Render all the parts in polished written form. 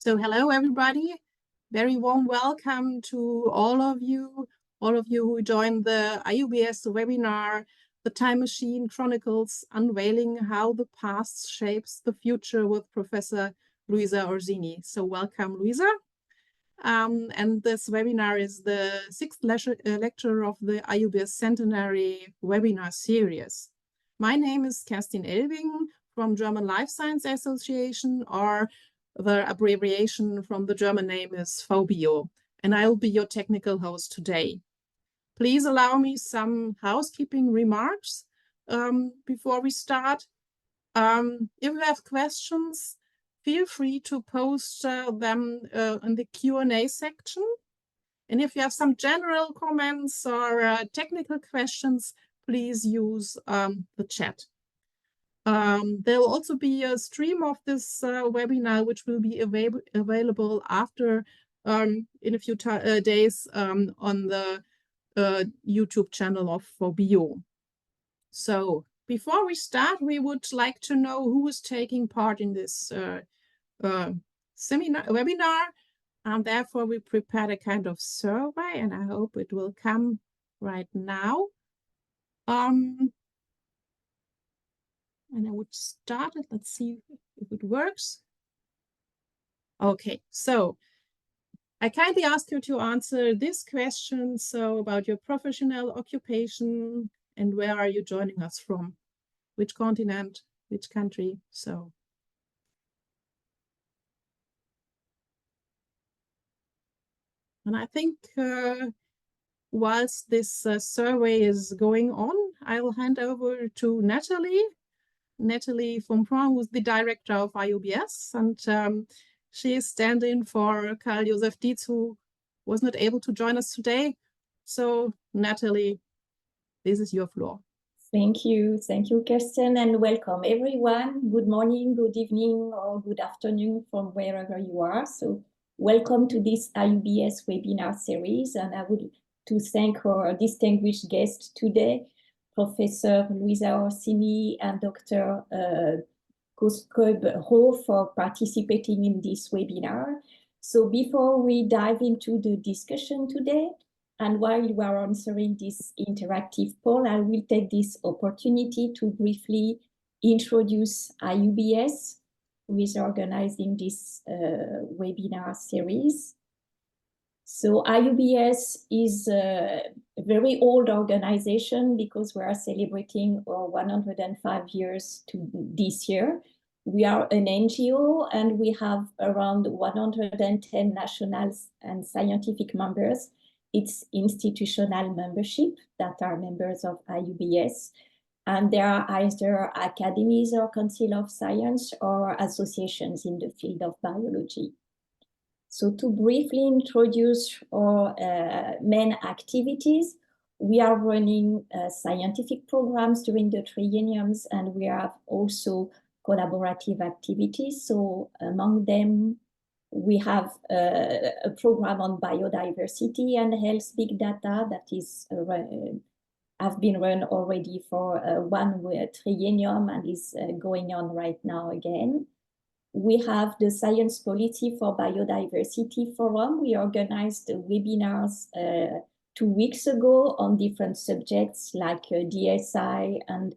So hello, everybody. Very warm welcome to all of you who joined the IUBS webinar, The Time Machine Chronicles, Unveiling How the Past Shapes the Future with Professor Luisa Orsini. So welcome, Luisa. And this webinar is the sixth lecture of the IUBS Centenary webinar series. My name is Kerstin Elbing from German Life Science Association, or the abbreviation from the German name is VBio, and I'll be your technical host today. Please allow me some housekeeping remarks before we start. If you have questions, feel free to post them in the Q&A section. And if you have some general comments or technical questions, please use the chat. There will also be a stream of this webinar, which will be available after in a few days on the YouTube channel of VBio. So before we start, we would like to know who is taking part in this webinar. And therefore, we prepared a kind of survey, and I hope it will come right now. And I would start it. Let's see if it works. Okay, so I kindly ask you to answer this question. So about your professional occupation and where are you joining us from? Which continent, which country? So. And I think whilst this survey is going on, I'll hand over to Natalie von Prof, who's the director of IUBS, and she is standing for Karl Josef Dietz, who was not able to join us today. So, Natalie, this is your floor. Thank you, Kerstin, and welcome everyone. Good morning, good evening, or good afternoon from wherever you are. So, welcome to this IUBS webinar series, and I would to thank our distinguished guest today, Professor Luisa Orsini and Dr. Ho, for participating in this webinar. So before we dive into the discussion today, and while you are answering this interactive poll, I will take this opportunity to briefly introduce IUBS, who is organizing this webinar series. So IUBS is a very old organization because we are celebrating our 105 years this year. We are an NGO and we have around 110 national and scientific members. It's institutional membership that are members of IUBS. And there are either academies or council of science or associations in the field of biology. So to briefly introduce our main activities, we are running scientific programs during the trienniums, and we have also collaborative activities. So among them, we have a program on biodiversity and health big data that is have been run already for one triennium and is going on right now again. We have the Science Policy for Biodiversity Forum. We organized webinars 2 weeks ago on different subjects like DSI and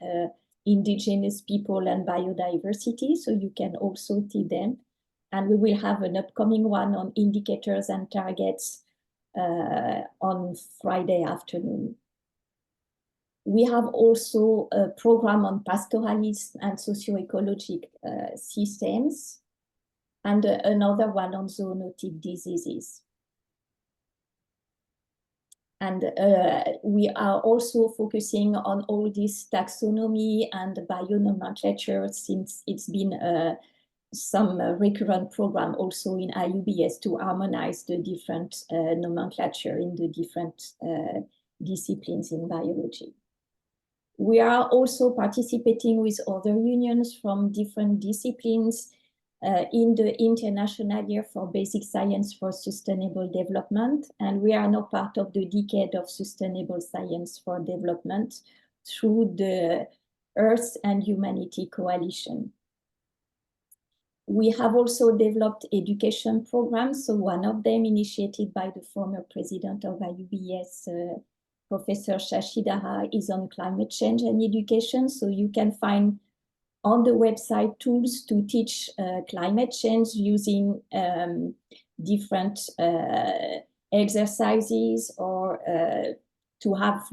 indigenous people and biodiversity, so you can also see them. And we will have an upcoming one on indicators and targets on Friday afternoon. We have also a program on pastoralism and socio-ecologic systems, and another one on zoonotic diseases. And we are also focusing on all this taxonomy and bionomenclature, since it's been some recurrent program also in IUBS to harmonize the different nomenclature in the different disciplines in biology. We are also participating with other unions from different disciplines in the International Year for Basic Science for Sustainable Development, and we are now part of the Decade of Sustainable Science for Development through the Earth and Humanity Coalition. We have also developed education programs. So one of them initiated by the former president of IUBS, Professor Shashidara, is on climate change and education. So you can find on the website tools to teach climate change using different exercises or to have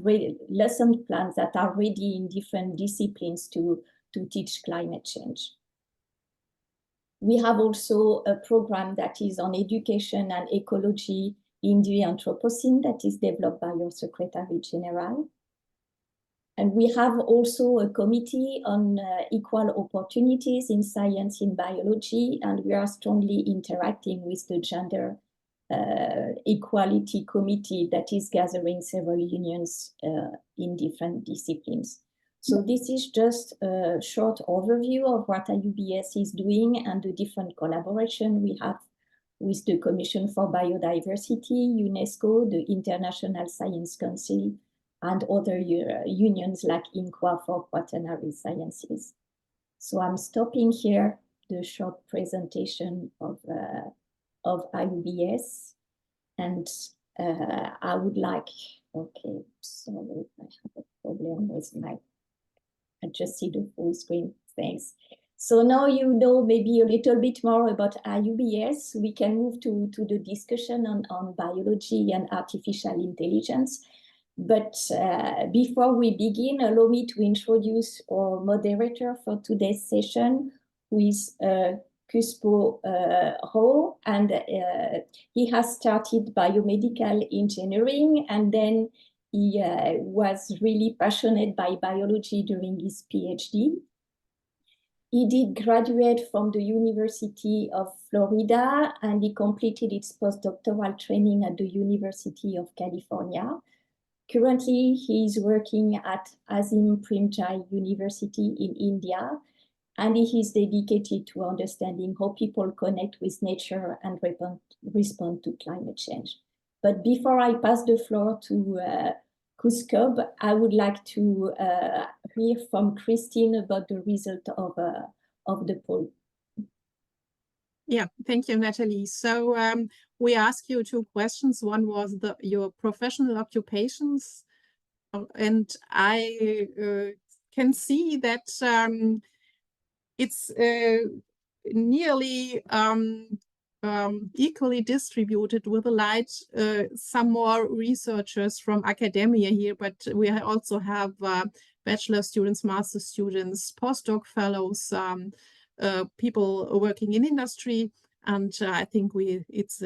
lesson plans that are ready in different disciplines to teach climate change. We have also a program that is on education and ecology in the Anthropocene that is developed by your Secretary General. And we have also a committee on equal opportunities in science, in biology, and we are strongly interacting with the Gender Equality Committee that is gathering several unions in different disciplines. So this is just a short overview of what IUBS is doing and the different collaboration we have with the Commission for Biodiversity, UNESCO, the International Science Council, and other unions like INQUA for quaternary sciences. So I'm stopping here the short presentation of IUBS, and I would like, okay, sorry, I have a problem with my, I just see the full screen, thanks. So now you know maybe a little bit more about IUBS. We can move to the discussion on biology and artificial intelligence. But before we begin, allow me to introduce our moderator for today's session, who is Cuspo Ho, and he has started biomedical engineering, and then he was really passionate by biology during his PhD. He did graduate from the University of Florida, and he completed his postdoctoral training at the University of California. Currently, he is working at Azim Premchand University in India, and he is dedicated to understanding how people connect with nature and respond to climate change. But before I pass the floor to Cusco, I would like to hear from Christine about the result of the poll. Yeah, thank you, Natalie. So we asked you two questions. One was your professional occupations, and I can see that it's nearly equally distributed, with a light some more researchers from academia here, but we also have bachelor students, master students, postdoc fellows, people working in industry, and I think it's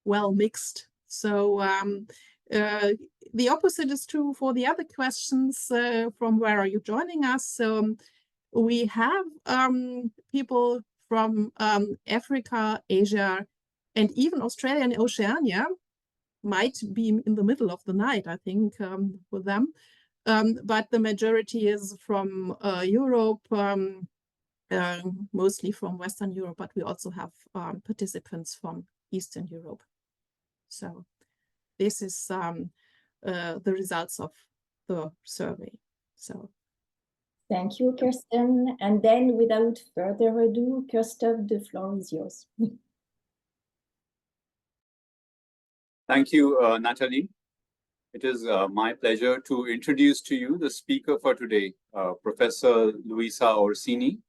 well mixed. So the opposite is true for the other questions from where are you joining us. We have people from Africa, Asia, and even Australia and Oceania. Might be in the middle of the night, I think, with them. But the majority is from Europe, mostly from Western Europe, but we also have participants from Eastern Europe. So this is the results of the survey. So thank you, Kirsten. And then without further ado, Christophe, the floor is yours. Thank you, Natalie. It is my pleasure to introduce to you the speaker for today, Professor Luisa Orsini.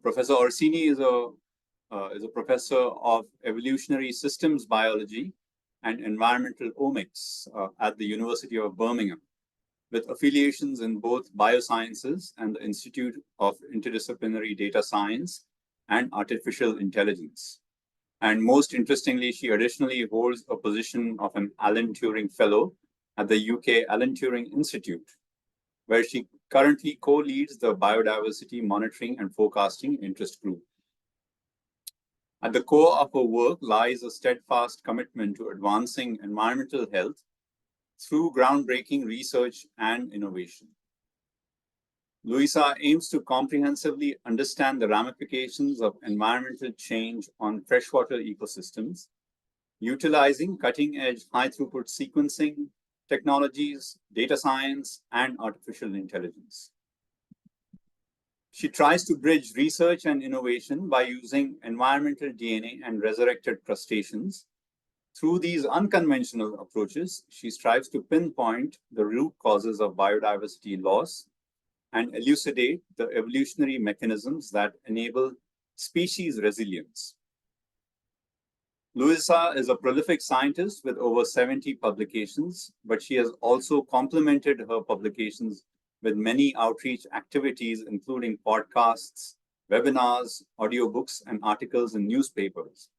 Professor Orsini is a professor of evolutionary systems biology and environmental omics at the University of Birmingham, with affiliations in both biosciences and the Institute of Interdisciplinary Data Science and Artificial Intelligence. And most interestingly, she additionally holds a position of an Alan Turing Fellow at the UK Alan Turing Institute, where she currently co-leads the Biodiversity Monitoring and Forecasting Interest Group. At the core of her work lies a steadfast commitment to advancing environmental health through groundbreaking research and innovation. Luisa aims to comprehensively understand the ramifications of environmental change on freshwater ecosystems, utilizing cutting-edge high-throughput sequencing technologies, data science, and artificial intelligence. She tries to bridge research and innovation by using environmental DNA and resurrected crustaceans. Through these unconventional approaches, she strives to pinpoint the root causes of biodiversity loss and elucidate the evolutionary mechanisms that enable species resilience. Luisa is a prolific scientist with over 70 publications, but she has also complemented her publications with many outreach activities, including podcasts, webinars, audiobooks, and articles in newspapers.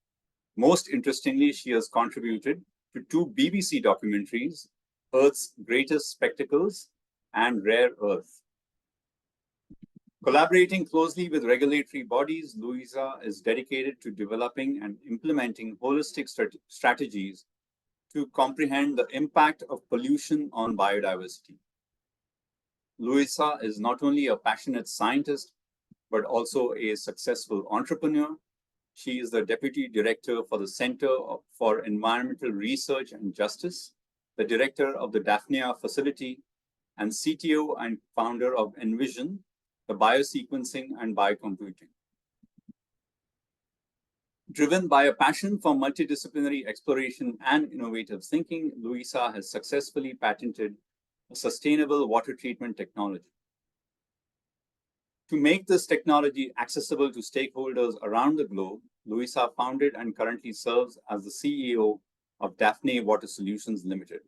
Most interestingly, she has contributed to 2 BBC documentaries, Earth's Greatest Spectacles and Rare Earth. Collaborating closely with regulatory bodies, Luisa is dedicated to developing and implementing holistic strategies to comprehend the impact of pollution on biodiversity. Luisa is not only a passionate scientist, but also a successful entrepreneur. She is the Deputy Director for the Center for Environmental Research and Justice, the Director of the Daphnia Facility, and CTO and founder of Envision, the biosequencing and biocomputing. Driven by a passion for multidisciplinary exploration and innovative thinking, Luisa has successfully patented a sustainable water treatment technology. To make this technology accessible to stakeholders around the globe, Luisa founded and currently serves as the CEO of Daphne Water Solutions Limited.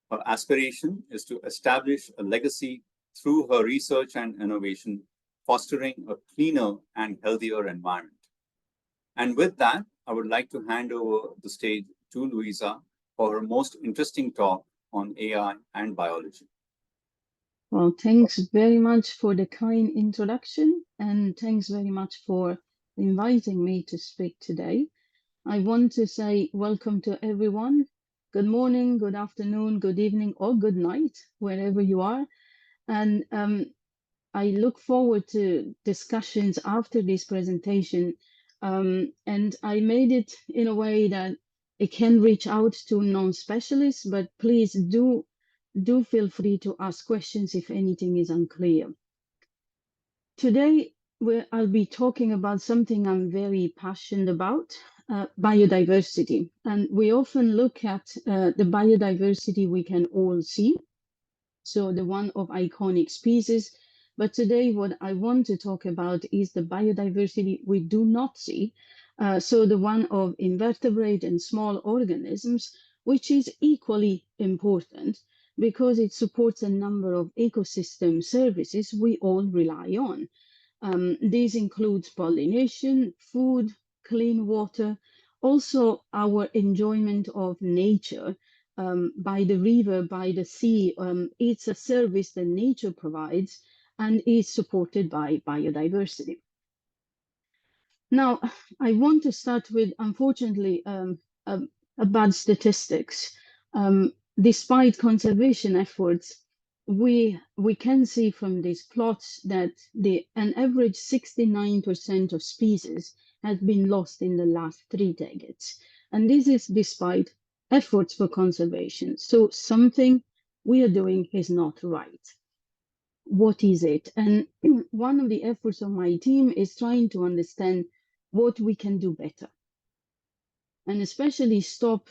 Her aspiration is to establish a legacy through her research and innovation, fostering a cleaner and healthier environment. And with that, I would like to hand over the stage to Luisa for her most interesting talk on AI and biology. Well, thanks very much for the kind introduction, and thanks very much for inviting me to speak today. I want to say welcome to everyone. Good morning, good afternoon, good evening, or good night, wherever you are. And I look forward to discussions after this presentation. And I made it in a way that it can reach out to non-specialists, but please do feel free to ask questions if anything is unclear. Today, I'll be talking about something I'm very passionate about, biodiversity. And we often look at the biodiversity we can all see, so the one of iconic species. But today, what I want to talk about is the biodiversity we do not see, so the one of invertebrate and small organisms, which is equally important because it supports a number of ecosystem services we all rely on. These include pollination, food, clean water, also our enjoyment of nature, by the river, by the sea. It's a service that nature provides and is supported by biodiversity. Now, I want to start with, unfortunately, a bad statistics. Despite conservation efforts, we can see from these plots that an average 69% of species has been lost in the last 3 decades. And this is despite efforts for conservation. So something we are doing is not right. What is it? And one of the efforts of my team is trying to understand what we can do better, and especially stop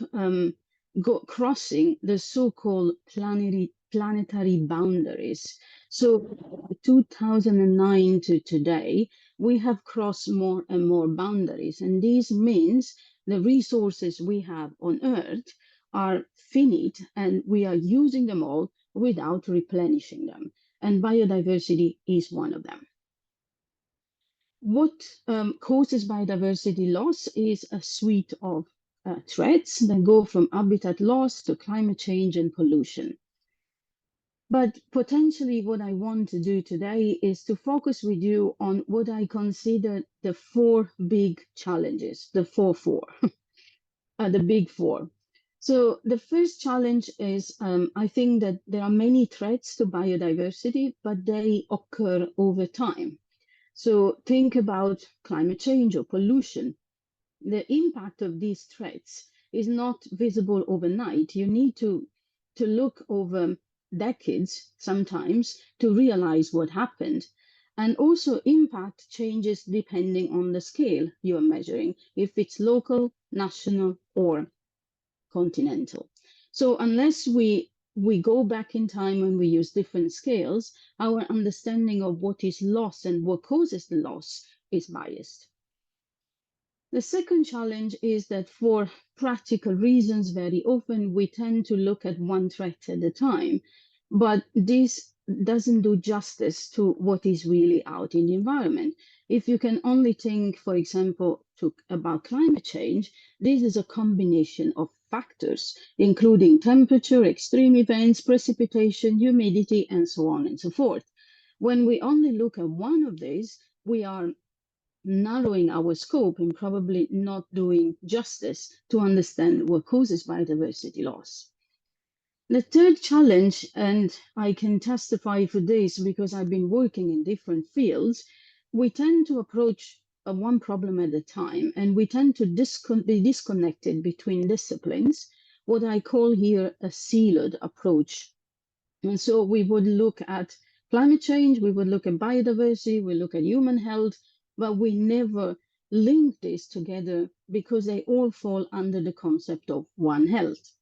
crossing the so-called planetary boundaries. So 2009 to today, we have crossed more and more boundaries, and this means the resources we have on Earth are finite, and we are using them all without replenishing them, and biodiversity is one of them. What causes biodiversity loss is a suite of threats that go from habitat loss to climate change and pollution. But potentially what I want to do today is to focus with you on what I consider the 4 big challenges, the 4-4, the big 4. So the first challenge is, I think that there are many threats to biodiversity, but they occur over time. So think about climate change or pollution. The impact of these threats is not visible overnight. You need to look over decades sometimes to realize what happened. And also impact changes depending on the scale you are measuring, if it's local, national, or continental. So unless we go back in time and we use different scales, our understanding of what is loss and what causes the loss is biased. The second challenge is that for practical reasons, very often we tend to look at one threat at a time, but this doesn't do justice to what is really out in the environment. If you can only think, for example, about climate change, this is a combination of factors, including temperature, extreme events, precipitation, humidity, and so on and so forth. When we only look at one of these, we are narrowing our scope and probably not doing justice to understand what causes biodiversity loss. The third challenge, and I can testify for this because I've been working in different fields, we tend to approach one problem at a time, and we tend to be disconnected between disciplines, what I call here a siloed approach. And so we would look at climate change, we would look at biodiversity, we look at human health, but we never link this together because they all fall under the concept of One Health.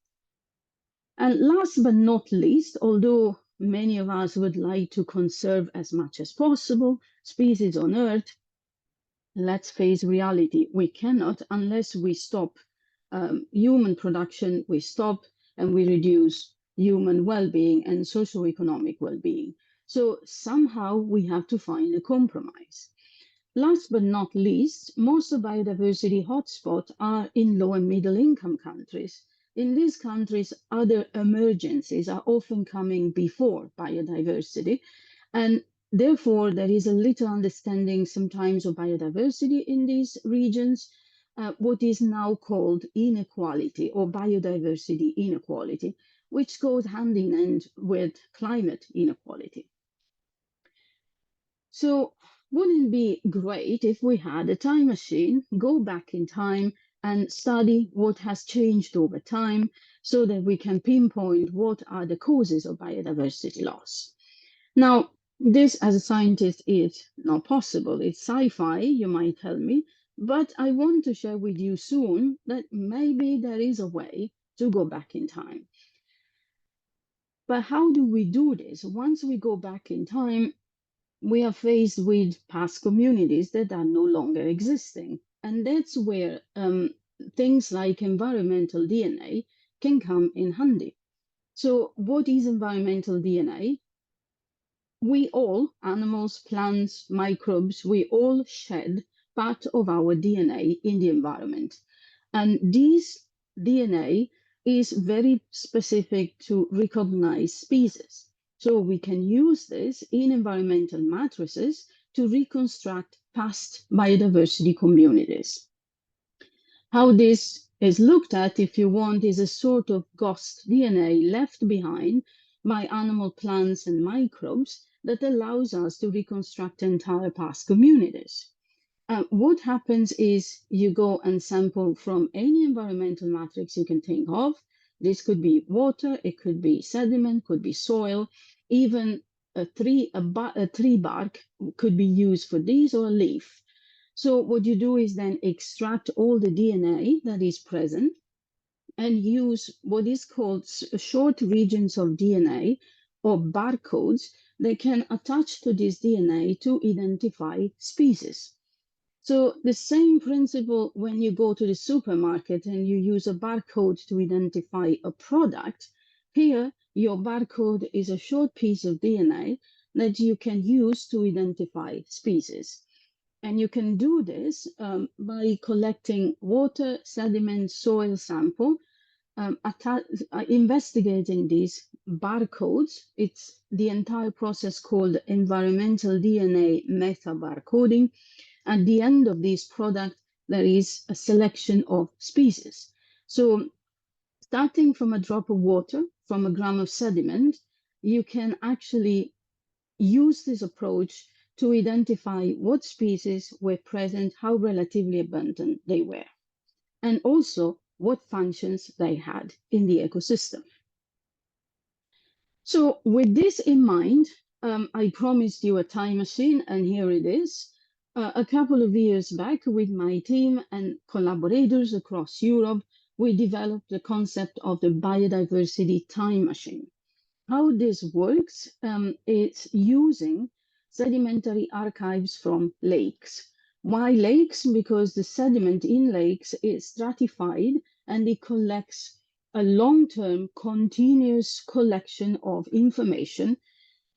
And last but not least, although many of us would like to conserve as much as possible species on Earth, let's face reality, we cannot unless we stop human production, we stop and we reduce human well-being and socioeconomic well-being. So somehow we have to find a compromise. Last but not least, most of biodiversity hotspots are in low and middle income countries. In these countries, other emergencies are often coming before biodiversity, and therefore there is a little understanding sometimes of biodiversity in these regions, what is now called inequality or biodiversity inequality, which goes hand in hand with climate inequality. So wouldn't it be great if we had a time machine, go back in time and study what has changed over time so that we can pinpoint what are the causes of biodiversity loss? Now, this as a scientist is not possible. It's sci-fi, you might tell me, but I want to share with you soon that maybe there is a way to go back in time. But how do we do this? Once we go back in time, we are faced with past communities that are no longer existing. And that's where things like environmental DNA can come in handy. So what is environmental DNA? We all, animals, plants, microbes, we all shed part of our DNA in the environment. And this DNA is very specific to recognize species. So we can use this in environmental matrices to reconstruct past biodiversity communities. How this is looked at, if you want, is a sort of ghost DNA left behind by animal, plants, and microbes that allows us to reconstruct entire past communities. What happens is you go and sample from any environmental matrix you can think of. This could be water, it could be sediment, could be soil, even a tree bark could be used for this, or a leaf. So what you do is then extract all the DNA that is present and use what is called short regions of DNA or barcodes that can attach to this DNA to identify species. So the same principle when you go to the supermarket and you use a barcode to identify a product, here your barcode is a short piece of DNA that you can use to identify species. And you can do this by collecting water, sediment, soil sample, investigating these barcodes. It's the entire process called environmental DNA metabarcoding. At the end of this product, there is a selection of species. So starting from a drop of water, from a gram of sediment, you can actually use this approach to identify what species were present, how relatively abundant they were, and also what functions they had in the ecosystem. So with this in mind, I promised you a time machine, and here it is. A couple of years back, with my team and collaborators across Europe, we developed the concept of the biodiversity time machine. How this works, it's using sedimentary archives from lakes. Why lakes? Because the sediment in lakes is stratified and it collects a long-term continuous collection of information.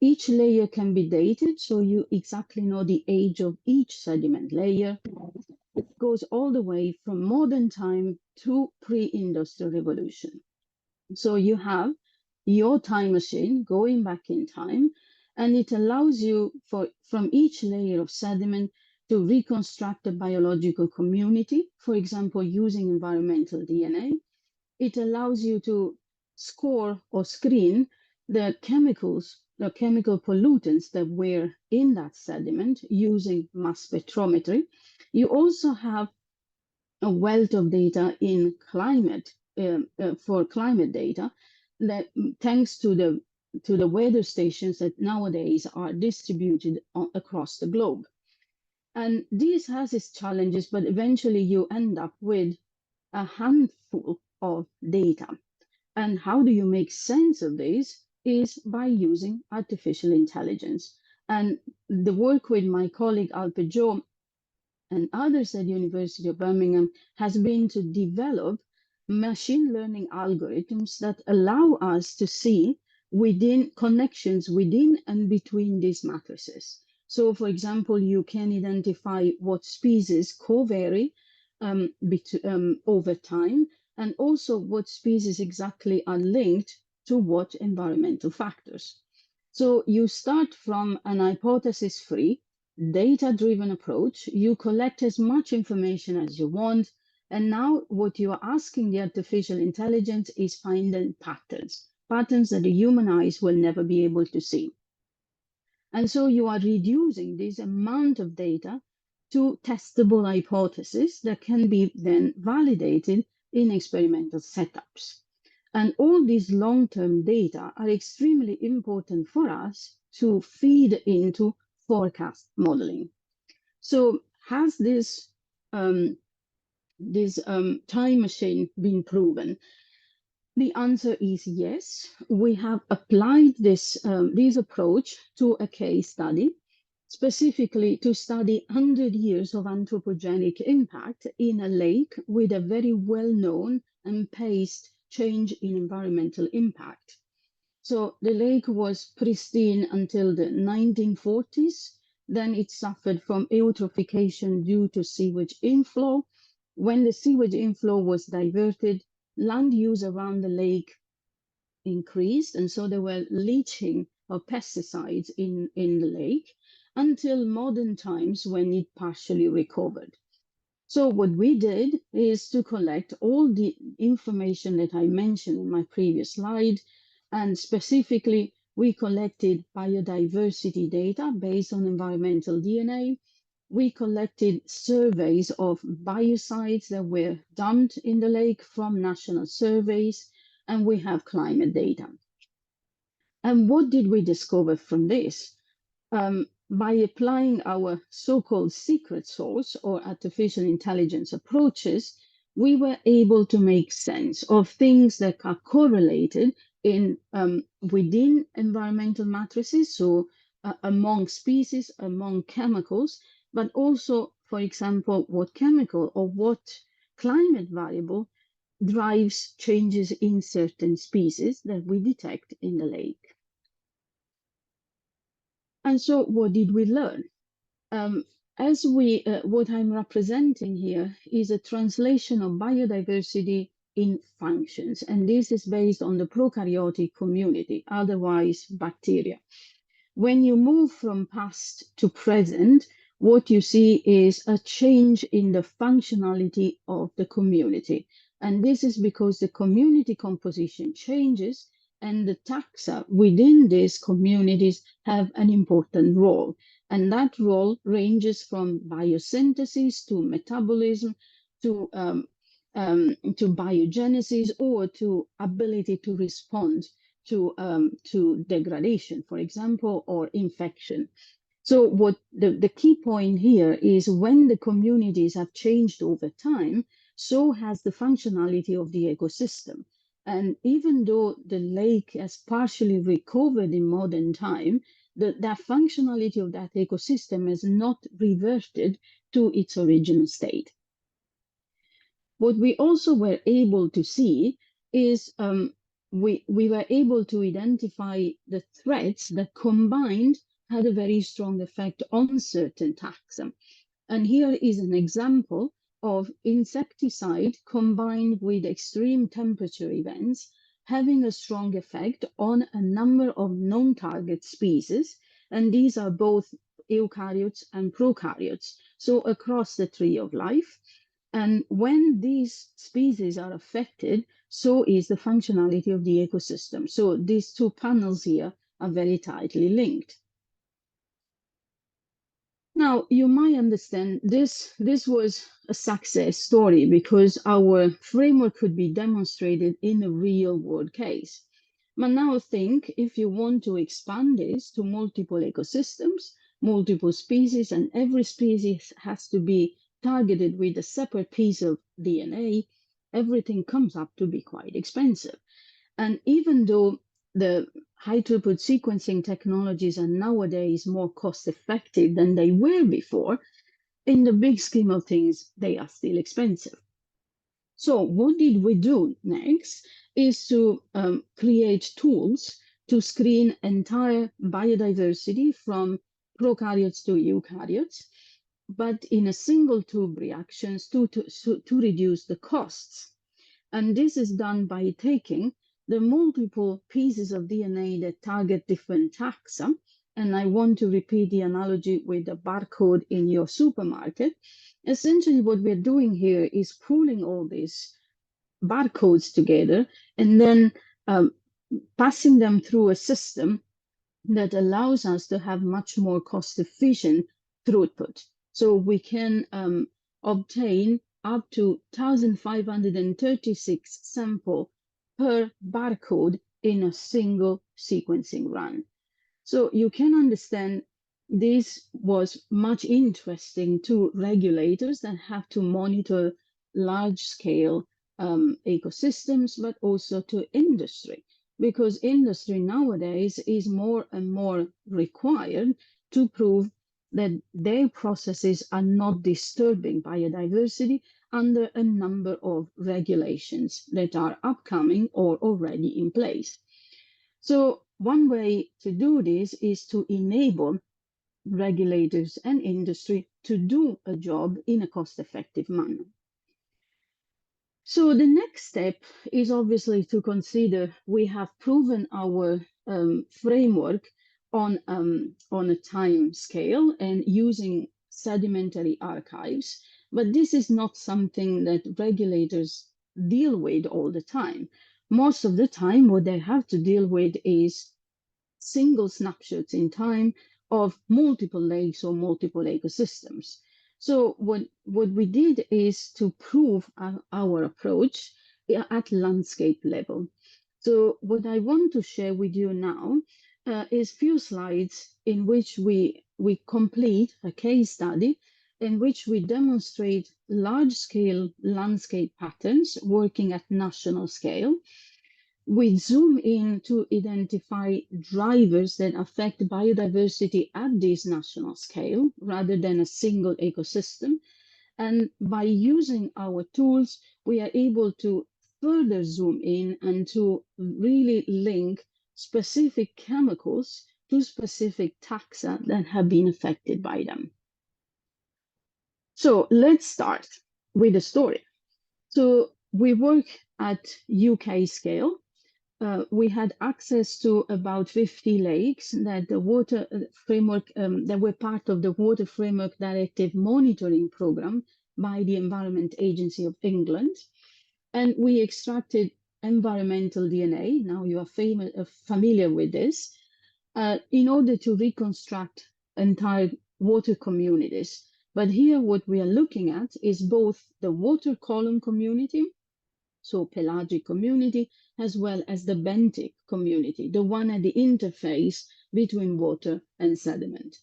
Each layer can be dated, so you exactly know the age of each sediment layer. It goes all the way from modern time to pre-industrial revolution. So you have your time machine going back in time, and it allows you from each layer of sediment to reconstruct a biological community, for example, using environmental DNA. It allows you to score or screen the chemicals, the chemical pollutants that were in that sediment using mass spectrometry. You also have a wealth of data in climate for climate data that thanks to the weather stations that nowadays are distributed across the globe. And this has its challenges, but eventually you end up with a handful of data. And how do you make sense of this is by using artificial intelligence. And the work with my colleague Alpejo and others at the University of Birmingham has been to develop machine learning algorithms that allow us to see within connections within and between these matrices. So, for example, you can identify what species co-vary over time, and also what species exactly are linked to what environmental factors. So you start from an hypothesis-free, data-driven approach. You collect as much information as you want, and now what you are asking the artificial intelligence is finding patterns that the human eyes will never be able to see. And so you are reducing this amount of data to testable hypotheses that can be then validated in experimental setups. And all these long-term data are extremely important for us to feed into forecast modeling. So has this time machine been proven? The answer is yes. We have applied this approach to a case study, specifically to study 100 years of anthropogenic impact in a lake with a very well-known and paced change in environmental impact. So the lake was pristine until the 1940s. Then it suffered from eutrophication due to sewage inflow. When the sewage inflow was diverted, land use around the lake increased, and so there were leaching of pesticides in the lake until modern times when it partially recovered. So what we did is to collect all the information that I mentioned in my previous slide, and specifically we collected biodiversity data based on environmental DNA. We collected surveys of biocides that were dumped in the lake from national surveys, and we have climate data. And what did we discover from this? By applying our so-called secret sauce or artificial intelligence approaches, we were able to make sense of things that are correlated in within environmental matrices, so among species, among chemicals, but also, for example, what chemical or what climate variable drives changes in certain species that we detect in the lake. And so what did we learn? What I'm representing here is a translation of biodiversity in functions, and this is based on the prokaryotic community, otherwise bacteria. When you move from past to present, what you see is a change in the functionality of the community. And this is because the community composition changes and the taxa within these communities have an important role. And that role ranges from biosynthesis to metabolism to biogenesis or to ability to respond to degradation, for example, or infection. So what the key point here is, when the communities have changed over time, so has the functionality of the ecosystem. And even though the lake has partially recovered in modern time, that functionality of that ecosystem has not reverted to its original state. What we also were able to see is we were able to identify the threats that combined had a very strong effect on certain taxa. And here is an example of insecticide combined with extreme temperature events having a strong effect on a number of non-target species. And these are both eukaryotes and prokaryotes, so across the tree of life. And when these species are affected, so is the functionality of the ecosystem. So these two panels here are very tightly linked. Now, you might understand this was a success story because our framework could be demonstrated in a real world case. But now think, if you want to expand this to multiple ecosystems, multiple species, and every species has to be targeted with a separate piece of DNA, everything comes up to be quite expensive. And even though the high throughput sequencing technologies are nowadays more cost effective than they were before, in the big scheme of things, they are still expensive. So what did we do next is to create tools to screen entire biodiversity from prokaryotes to eukaryotes, but in a single tube reactions to reduce the costs. And this is done by taking the multiple pieces of DNA that target different taxa. And I want to repeat the analogy with the barcode in your supermarket. Essentially, what we're doing here is pooling all these barcodes together and then passing them through a system that allows us to have much more cost-efficient throughput. So we can obtain up to 1,536 samples per barcode in a single sequencing run. So you can understand this was much interesting to regulators that have to monitor large-scale ecosystems, but also to industry, because industry nowadays is more and more required to prove that their processes are not disturbing biodiversity under a number of regulations that are upcoming or already in place. So one way to do this is to enable regulators and industry to do a job in a cost-effective manner. So the next step is obviously to consider we have proven our framework on a time scale and using sedimentary archives, but this is not something that regulators deal with all the time. Most of the time, what they have to deal with is single snapshots in time of multiple lakes or multiple ecosystems. So what we did is to prove our approach at landscape level. So what I want to share with you now is few slides in which we complete a case study in which we demonstrate large-scale landscape patterns working at national scale. We zoom in to identify drivers that affect biodiversity at this national scale rather than a single ecosystem. And by using our tools, we are able to further zoom in and to really link specific chemicals to specific taxa that have been affected by them. So let's start with the story. So we work at UK scale. We had access to about 50 lakes that the water framework, that were part of the Water Framework Directive monitoring program by the Environment Agency of England. And we extracted environmental DNA, now you are familiar with this, in order to reconstruct entire water communities. But here what we are looking at is both the water column community so pelagic community, as well as the benthic community, the one at the interface between water and sediment.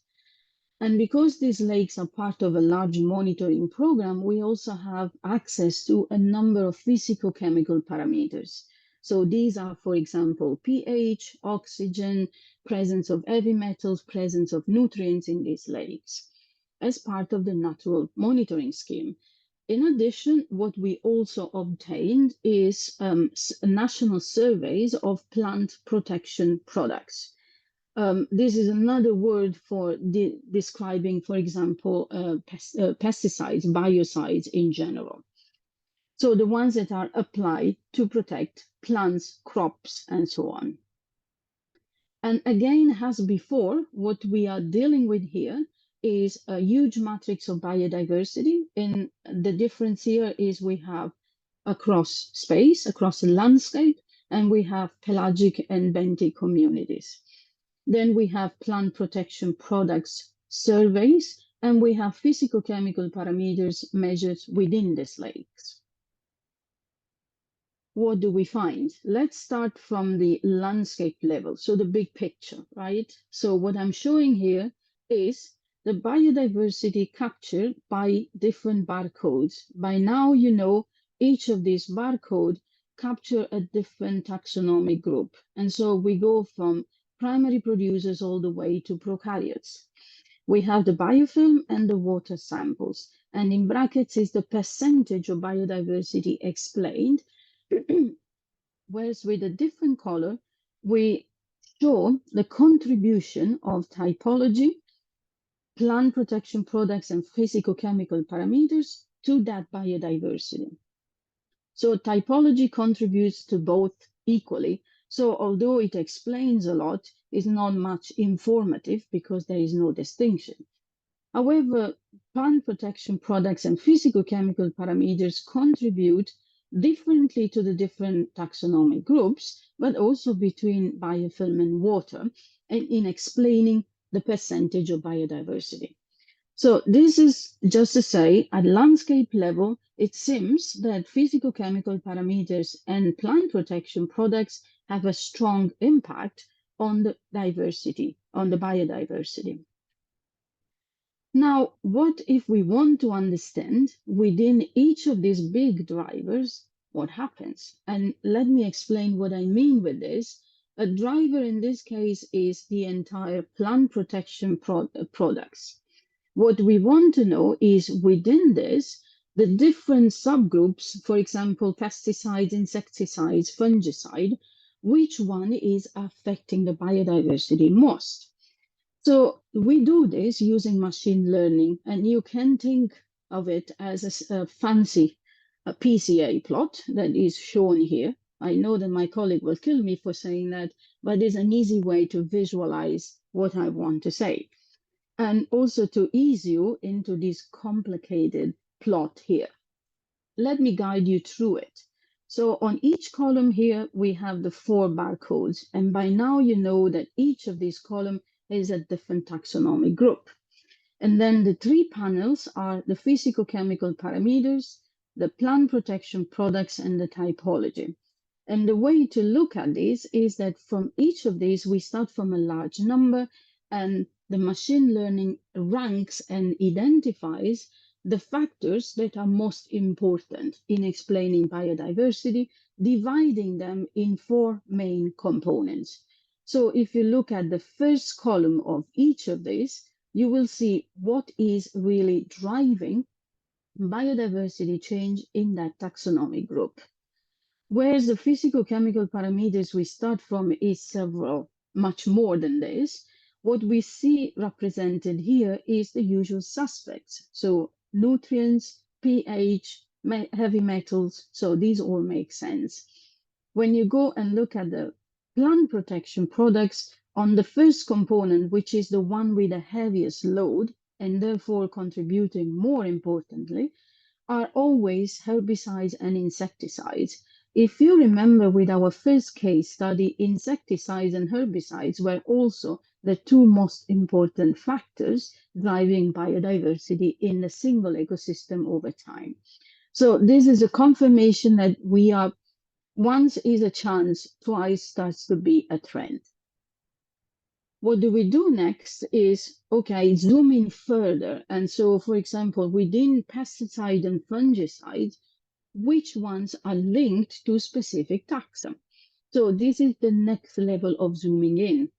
And because these lakes are part of a large monitoring program, we also have access to a number of physicochemical parameters. So these are, for example, pH, oxygen, presence of heavy metals, presence of nutrients in these lakes as part of the natural monitoring scheme. In addition, what we also obtained is national surveys of plant protection products. This is another word for describing, for example, pesticides, biocides in general. So the ones that are applied to protect plants, crops, and so on. And again, as before, what we are dealing with here is a huge matrix of biodiversity. And the difference here is we have across space, across the landscape, and we have pelagic and benthic communities. Then we have plant protection products surveys, and we have physicochemical parameters measured within these lakes. What do we find? Let's start from the landscape level, so the big picture, right? So what I'm showing here is the biodiversity captured by different barcodes. By now, you know, each of these barcodes capture a different taxonomic group. And so we go from primary producers all the way to prokaryotes. We have the biofilm and the water samples, and in brackets is the percentage of biodiversity explained, whereas with a different color, we show the contribution of typology, plant protection products, and physicochemical parameters to that biodiversity. So typology contributes to both equally. So although it explains a lot, it's not much informative because there is no distinction. However, plant protection products and physicochemical parameters contribute differently to the different taxonomic groups, but also between biofilm and water, and in explaining the percentage of biodiversity. So this is just to say, at landscape level, it seems that physicochemical parameters and plant protection products have a strong impact on the diversity, on the biodiversity. Now, what if we want to understand within each of these big drivers what happens? And let me explain what I mean with this. A driver in this case is the entire plant protection products. What we want to know is within this, the different subgroups, for example, pesticides, insecticides, fungicide, which one is affecting the biodiversity most. So we do this using machine learning, and you can think of it as a fancy PCA plot that is shown here. I know that my colleague will kill me for saying that, but it's an easy way to visualize what I want to say. And also to ease you into this complicated plot here. Let me guide you through it. So on each column here, we have the 4 barcodes. And by now you know that each of these columns is a different taxonomic group. And then the 3 panels are the physicochemical parameters, the plant protection products, and the typology. And the way to look at this is that from each of these, we start from a large number, and the machine learning ranks and identifies the factors that are most important in explaining biodiversity, dividing them in 4 main components. So if you look at the first column of each of these, you will see what is really driving biodiversity change in that taxonomic group. Whereas the physicochemical parameters we start from is several, much more than this. What we see represented here is the usual suspects. So nutrients, pH, heavy metals, so these all make sense. When you go and look at the plant protection products on the first component, which is the one with the heaviest load, and therefore contributing more importantly, are always herbicides and insecticides. If you remember with our first case study, insecticides and herbicides were also the 2 most important factors driving biodiversity in a single ecosystem over time. So this is a confirmation that we are, once is a chance, twice starts to be a trend. What do we do next is, okay, zoom in further. And so, for example, within pesticide and fungicide, which ones are linked to specific taxa? So this is the next level of zooming in.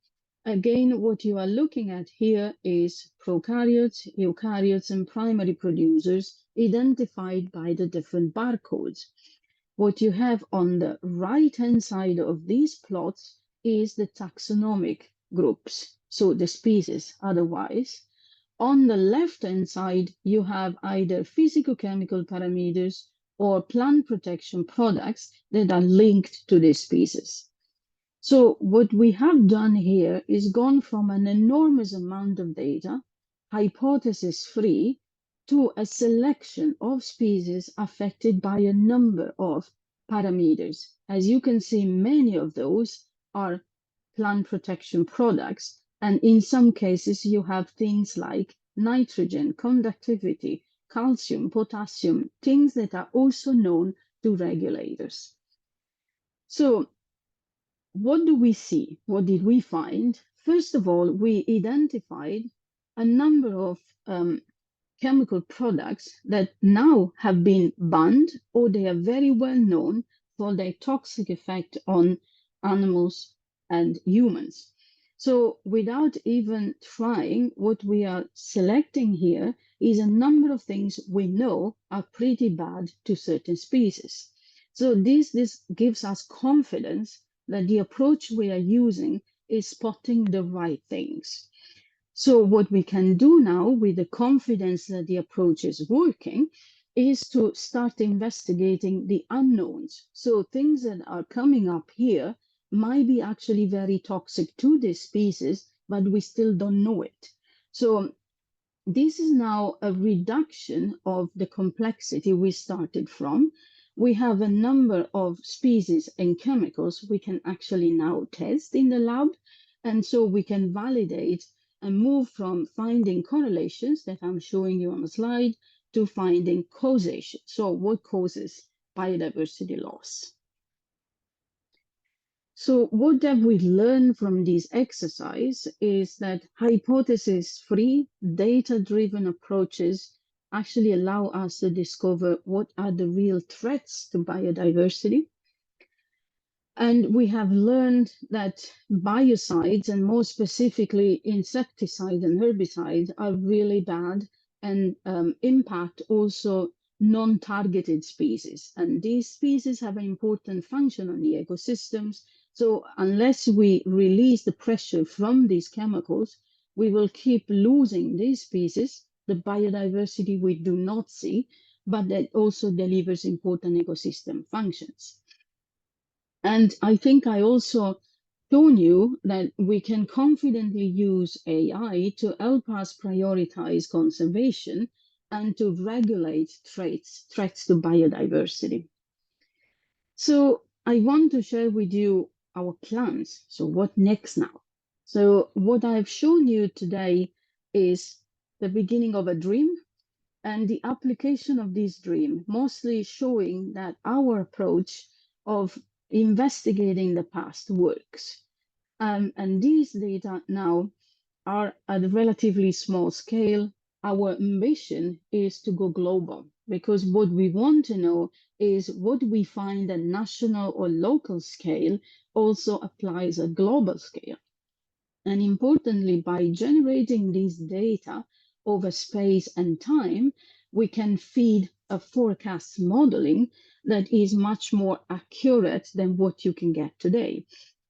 Again, what you are looking at here is prokaryotes, eukaryotes, and primary producers identified by the different barcodes. What you have on the right-hand side of these plots is the taxonomic groups, so the species otherwise. On the left-hand side, you have either physicochemical parameters or plant protection products that are linked to the species. So what we have done here is gone from an enormous amount of data, hypothesis-free, to a selection of species affected by a number of parameters. As you can see, many of those are plant protection products, and in some cases you have things like nitrogen, conductivity, calcium, potassium, things that are also known to regulators. So what do we see? What did we find? First of all, we identified a number of chemical products that now have been banned, or they are very well known for their toxic effect on animals and humans. So without even trying, what we are selecting here is a number of things we know are pretty bad to certain species. So this gives us confidence that the approach we are using is spotting the right things. So what we can do now with the confidence that the approach is working is to start investigating the unknowns. So things that are coming up here might be actually very toxic to this species, but we still don't know it. So this is now a reduction of the complexity we started from. We have a number of species and chemicals we can actually now test in the lab. And so we can validate and move from finding correlations that I'm showing you on the slide to finding causation. So what causes biodiversity loss? So what have we learned from this exercise is that hypothesis-free, data-driven approaches actually allow us to discover what are the real threats to biodiversity. And we have learned that biocides, and more specifically insecticides and herbicides, are really bad and impact also non-targeted species. And these species have an important function on the ecosystems. So unless we release the pressure from these chemicals, we will keep losing these species, the biodiversity we do not see, but that also delivers important ecosystem functions. And I think I also shown you that we can confidently use AI to help us prioritize conservation and to regulate threats to biodiversity. So I want to share with you our plans. So what next now? So what I've shown you today is the beginning of a dream and the application of this dream, mostly showing that our approach of investigating the past works. And these data now are at a relatively small scale. Our ambition is to go global, because what we want to know is what we find at national or local scale also applies at global scale. And importantly, by generating these data over space and time, we can feed a forecast modeling that is much more accurate than what you can get today.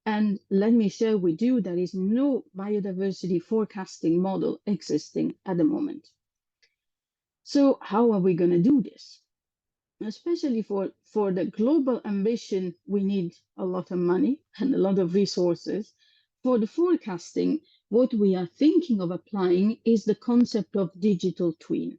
And let me share with you, there is no biodiversity forecasting model existing at the moment. So how are we going to do this? Especially for the global ambition, we need a lot of money and a lot of resources. For the forecasting, what we are thinking of applying is the concept of digital twin.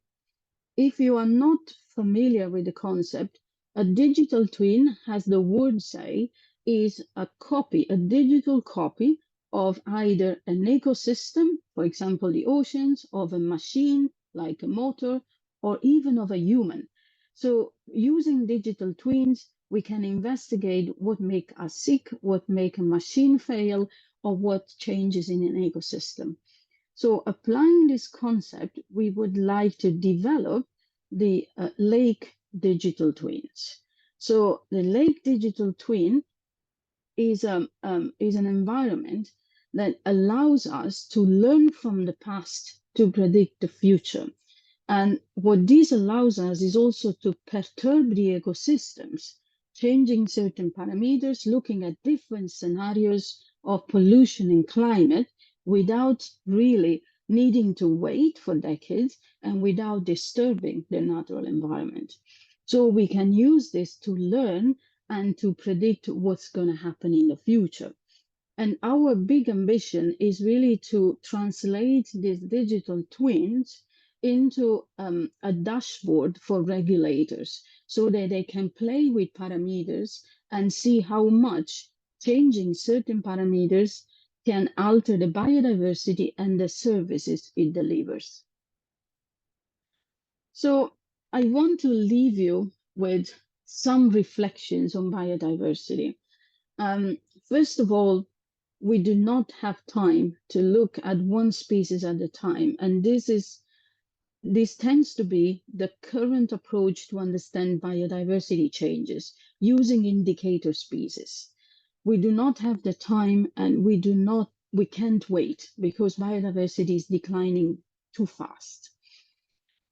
If you are not familiar with the concept, a digital twin, as the word say, is a copy, a digital copy of either an ecosystem, for example, the oceans, of a machine like a motor, or even of a human. So using digital twins, we can investigate what make us sick, what make a machine fail, or what changes in an ecosystem. So applying this concept, we would like to develop the lake digital twins. So the lake digital twin is an environment that allows us to learn from the past to predict the future. And what this allows us is also to perturb the ecosystems, changing certain parameters, looking at different scenarios of pollution and climate without really needing to wait for decades and without disturbing the natural environment. So we can use this to learn and to predict what's going to happen in the future. And our big ambition is really to translate these digital twins into a dashboard for regulators so that they can play with parameters and see how much changing certain parameters can alter the biodiversity and the services it delivers. So I want to leave you with some reflections on biodiversity. First of all, we do not have time to look at one species at a time. And this tends to be the current approach to understand biodiversity changes using indicator species. We do not have the time, and we can't wait because biodiversity is declining too fast.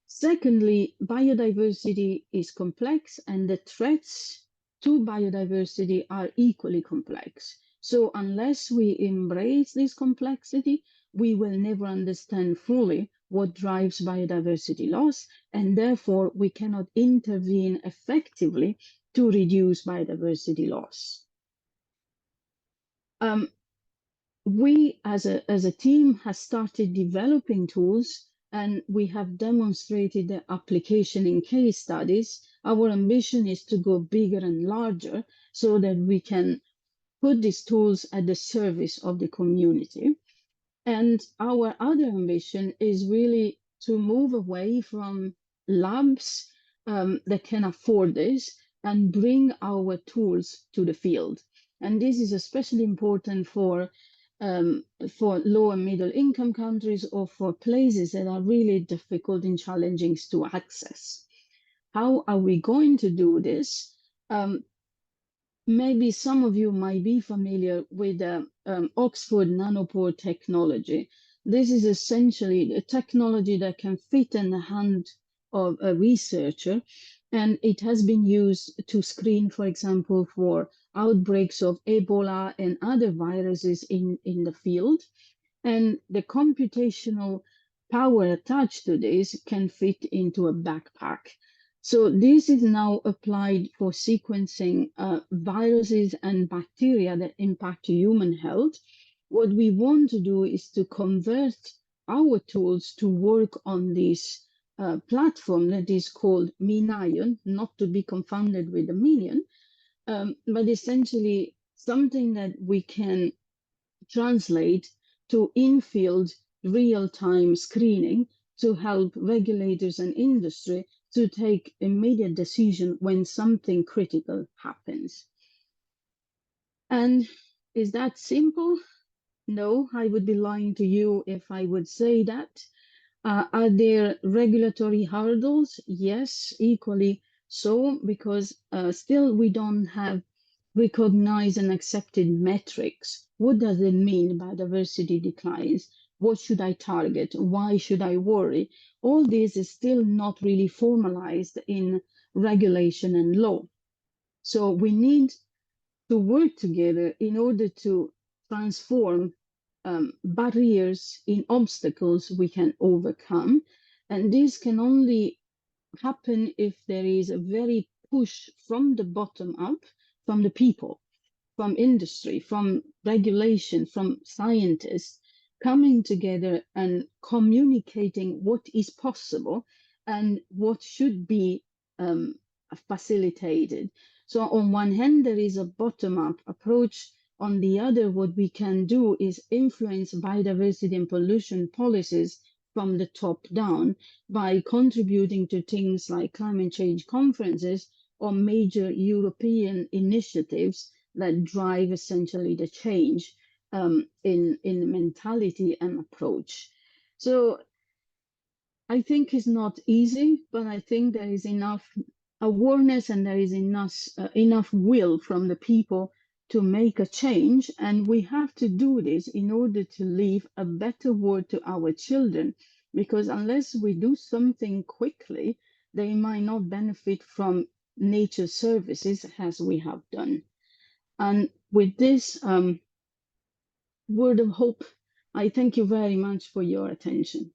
Secondly, biodiversity is complex and the threats to biodiversity are equally complex. So unless we embrace this complexity, we will never understand fully what drives biodiversity loss, and therefore we cannot intervene effectively to reduce biodiversity loss. We as a team have started developing tools, and we have demonstrated the application in case studies. Our ambition is to go bigger and larger so that we can put these tools at the service of the community. And our other ambition is really to move away from labs that can afford this and bring our tools to the field. And this is especially important for low and middle income countries or for places that are really difficult and challenging to access. How are we going to do this? Maybe some of you might be familiar with the Oxford nanopore technology. This is essentially a technology that can fit in the hand of a researcher, and it has been used to screen, for example, for outbreaks of Ebola and other viruses in the field. And the computational power attached to this can fit into a backpack. So this is now applied for sequencing viruses and bacteria that impact human health. What we want to do is to convert our tools to work on this platform that is called Minion, not to be confounded with the Minion, but essentially something that we can translate to in-field real-time screening to help regulators and industry to take immediate decision when something critical happens. And is that simple? No, I would be lying to you if I would say that. Are there regulatory hurdles? Yes, equally so, because still we don't have recognized and accepted metrics. What does it mean biodiversity declines? What should I target? Why should I worry? All this is still not really formalized in regulation and law. So we need to work together in order to transform barriers in obstacles we can overcome. And this can only happen if there is a very push from the bottom up, from the people, from industry, from regulation, from scientists, coming together and communicating what is possible and what should be facilitated. So on one hand, there is a bottom-up approach. On the other, what we can do is influence biodiversity and pollution policies from the top down by contributing to things like climate change conferences or major European initiatives that drive essentially the change in mentality and approach. So I think it's not easy, but I think there is enough awareness and there is enough will from the people to make a change. And we have to do this in order to leave a better world to our children, because unless we do something quickly, they might not benefit from nature services as we have done. And with this word of hope, I thank you very much for your attention.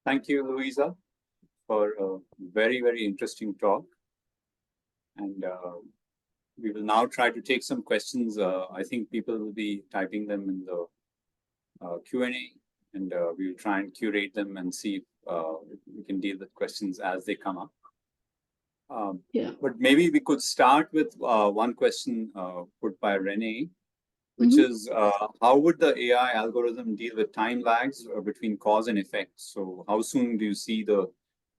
Thank you, Louisa, for a very, very interesting talk. And we will now try to take some questions. I think people will be typing them in the Q&A, and we will try and curate them and see if we can deal with questions as they come up. Yeah. But maybe we could start with one question put by Renee, which is how would the AI algorithm deal with time lags between cause and effect? So how soon do you see the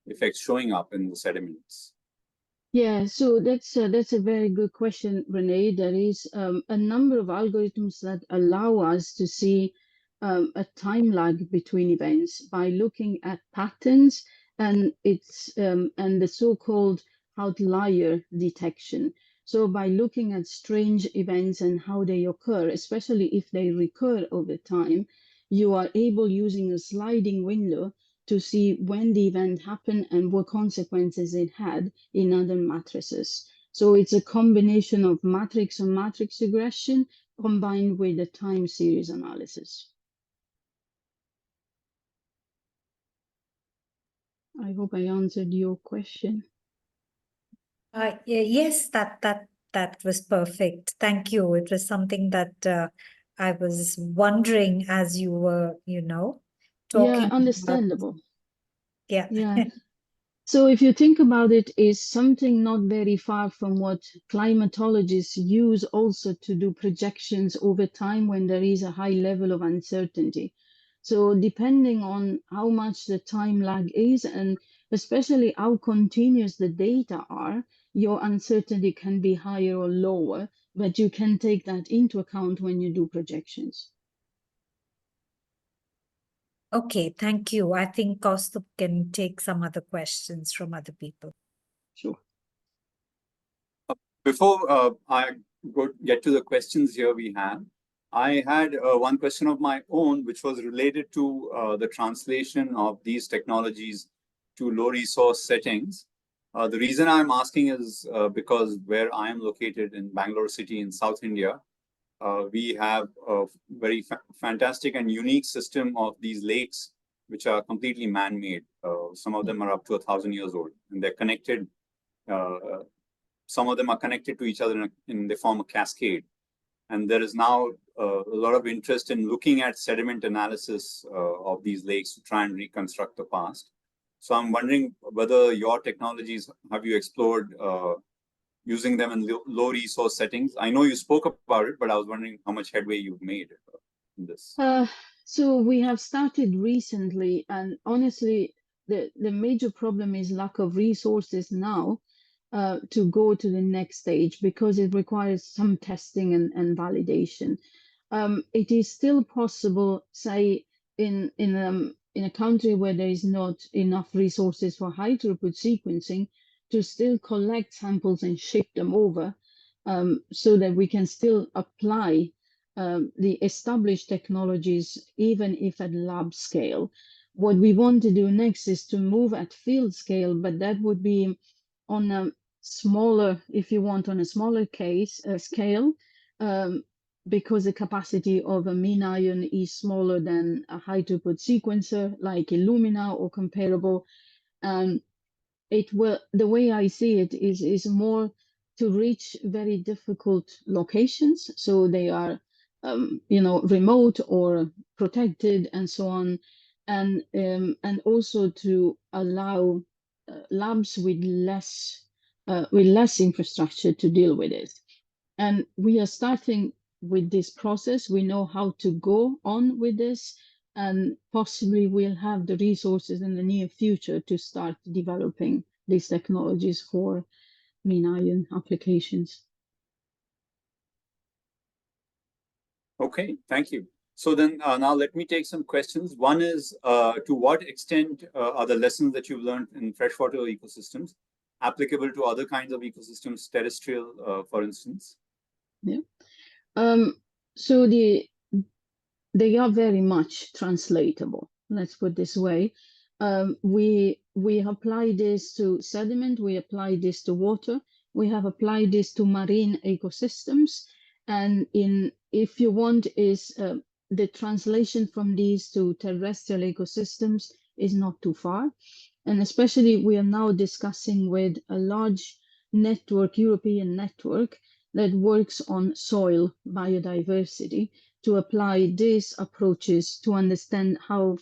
effects showing up in the sediments? Yeah, so that's a very good question, Renee. There is a number of algorithms that allow us to see a time lag between events by looking at patterns and the so-called outlier detection. So by looking at strange events and how they occur, especially if they recur over time, you are able, using a sliding window, to see when the event happened and what consequences it had in other matrices. So it's a combination of matrix and matrix regression combined with a time series analysis. I hope I answered your question. Yes, that was perfect. Thank you. It was something that I was wondering as you were, talking. Yeah, understandable. About. Yeah. Yeah. So if you think about it, is something not very far from what climatologists use also to do projections over time when there is a high level of uncertainty. So depending on how much the time lag is, and especially how continuous the data are, your uncertainty can be higher or lower, but you can take that into account when you do projections. Okay, thank you. I think Kaustubh can take some other questions from other people. Sure. Before I get to the questions here we have, I had one question of my own, which was related to the translation of these technologies to low resource settings. The reason I'm asking is because where I am located in Bangalore city in South India, we have a very fantastic and unique system of these lakes, which are completely man-made. Some of them are up to 1,000 years old, and they're connected. Some of them are connected to each other in they form a cascade. And there is now a lot of interest in looking at sediment analysis of these lakes to try and reconstruct the past. So I'm wondering whether your technologies, have you explored using them in low resource settings? I know you spoke about it, but I was wondering how much headway you've made in this. So we have started recently, and honestly, the major problem is lack of resources now to go to the next stage, because it requires some testing and validation. It is still possible, say, in a country where there is not enough resources for high throughput sequencing, to still collect samples and ship them over, so that we can still apply the established technologies, even if at lab scale. What we want to do next is to move at field scale, but that would be on a smaller, if you want, on a smaller scale, because the capacity of a MinION is smaller than a high throughput sequencer like Illumina or comparable. It will, the way I see it is more to reach very difficult locations, so they are remote or protected and so on, and also to allow labs with less infrastructure to deal with it. And we are starting with this process. We know how to go on with this, and possibly we'll have the resources in the near future to start developing these technologies for mean ion applications. Okay, thank you. So then now let me take some questions. One is, to what extent are the lessons that you've learned in freshwater ecosystems applicable to other kinds of ecosystems, terrestrial, for instance? Yeah. So they are very much translatable. Let's put this way. We apply this to sediment, we apply this to water, we have applied this to marine ecosystems, and if you want is the translation from these to terrestrial ecosystems is not too far. And especially we are now discussing with a large network, European network, that works on soil biodiversity to apply these approaches to understand how